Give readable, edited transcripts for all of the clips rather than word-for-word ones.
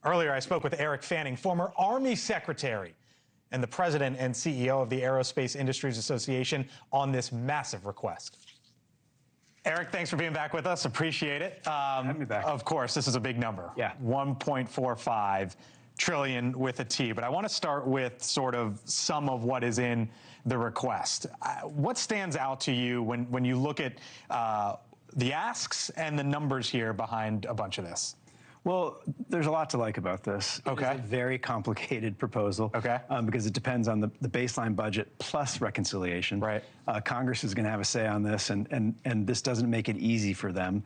Earlier, I spoke with Eric Fanning, former Army Secretary and the president and CEO of the Aerospace Industries Association, on this massive request. Eric, thanks for being back with us. Appreciate it. Have me back. Of course, this is a big number. Yeah. 1.45 trillion with a T. But I want to start with sort of some of what is in the request. What stands out to you when you look at the asks and the numbers here behind a bunch of this? Well, there's a lot to like about this. Okay. It's a very complicated proposal. Okay. Because it depends on the baseline budget plus reconciliation. Right. Congress is going to have a say on this, and this doesn't make it easy for them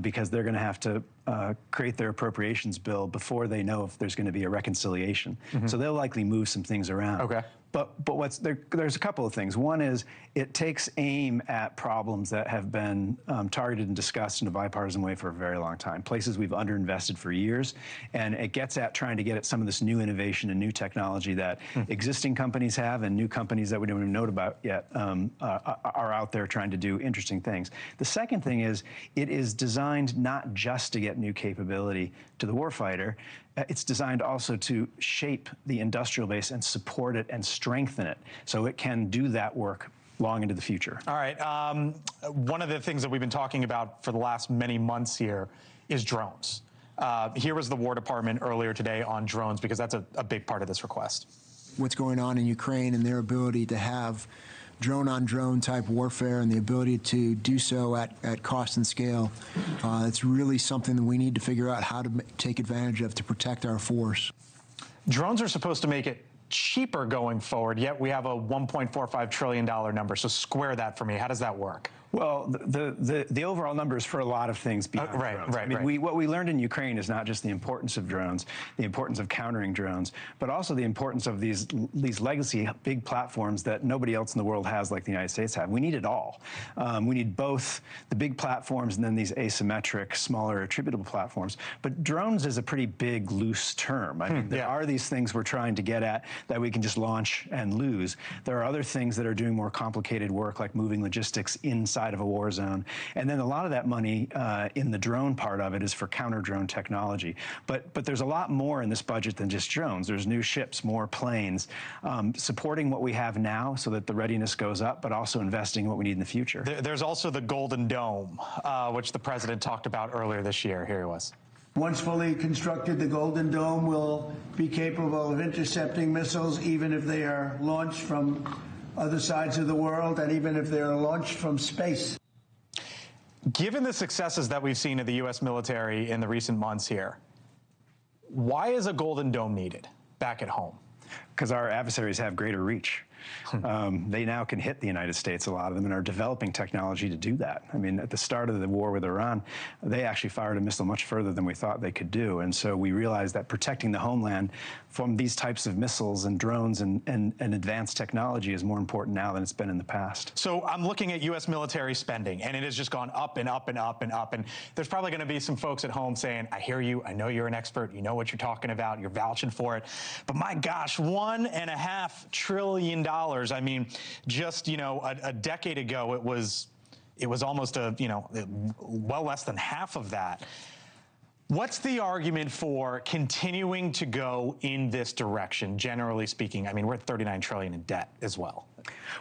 because they're going to have to create their appropriations bill before they know if there's going to be a reconciliation. Mm-hmm. So they'll likely move some things around. Okay. But there's a couple of things. One is it takes aim at problems that have been targeted and discussed in a bipartisan way for a very long time, places we've underinvested for years, and it gets at trying to get at some of this new innovation and new technology that existing companies have and new companies that we don't even know about yet are out there trying to do interesting things. The second thing is it is designed not just to get new capability to the warfighter. It's designed also to shape the industrial base and support it and strengthen it so it can do that work long into the future. All right. One of the things that we've been talking about for the last many months here is drones. Here was the War Department earlier today on drones, because that's a big part of this request. What's going on in Ukraine and their ability to have drone-on-drone type warfare and the ability to do so at cost and scale. It's really something that we need to figure out how to take advantage of to protect our force. Drones are supposed to make it cheaper going forward, yet we have a $1.45 trillion number. So square that for me. How does that work? Well, the overall numbers for a lot of things beyond drones. Right. What we learned in Ukraine is not just the importance of drones, the importance of countering drones, but also the importance of these legacy big platforms that nobody else in the world has, like the United States have. We need it all. We need both the big platforms and then these asymmetric, smaller, attributable platforms. But drones is a pretty big, loose term. I mean, there are these things we're trying to get at that we can just launch and lose. There are other things that are doing more complicated work, like moving logistics inside of a war zone. And then a lot of that money in the drone part of it is for counter-drone technology. But there's a lot more in this budget than just drones. There's new ships, more planes, supporting what we have now so that the readiness goes up, but also investing in what we need in the future. There's also the Golden Dome, which the president talked about earlier this year. Here he was. Once fully constructed, the Golden Dome will be capable of intercepting missiles, even if they are launched from other sides of the world, and even if they are launched from space. Given the successes that we've seen of the U.S. military in the recent months here, why is a Golden Dome needed back at home? Because our adversaries have greater reach. They now can hit the United States, a lot of them, and are developing technology to do that. I mean, at the start of the war with Iran, they actually fired a missile much further than we thought they could do. And so we realized that protecting the homeland from these types of missiles and drones and advanced technology is more important now than it's been in the past. So I'm looking at U.S. military spending, and it has just gone up and up and up and up. And there's probably going to be some folks at home saying, I hear you, I know you're an expert, you know what you're talking about, you're vouching for it. But my gosh, $1.5 trillion. I mean, just, a decade ago, it was almost well less than half of that. What's the argument for continuing to go in this direction, generally speaking? I mean, we're at $39 trillion in debt as well.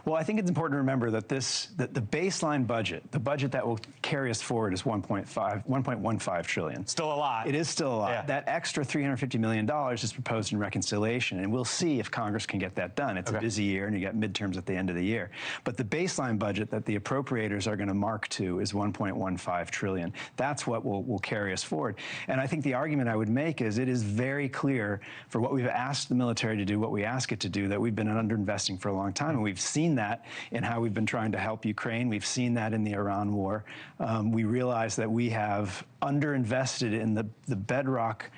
Well, I think it's important to remember that the baseline budget, the budget that will carry us forward, is $1.15 trillion. Still a lot. It is still a lot. Yeah. That extra $350 million is proposed in reconciliation, and we'll see if Congress can get that done. It's a busy year, and you got midterms at the end of the year. But the baseline budget that the appropriators are going to mark to is $1.15 trillion. That's what will carry us forward. And I think the argument I would make is it is very clear for what we've asked the military to do, what we ask it to do, that we've been underinvesting for a long time. And we've seen that in how we've been trying to help Ukraine. We've seen that in the Iran war. We realize that we have underinvested in the bedrock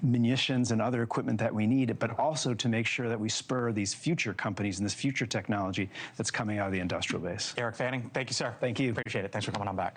munitions and other equipment that we need, but also to make sure that we spur these future companies and this future technology that's coming out of the industrial base. Eric Fanning, thank you, sir. Thank you. Appreciate it. Thanks for coming on back.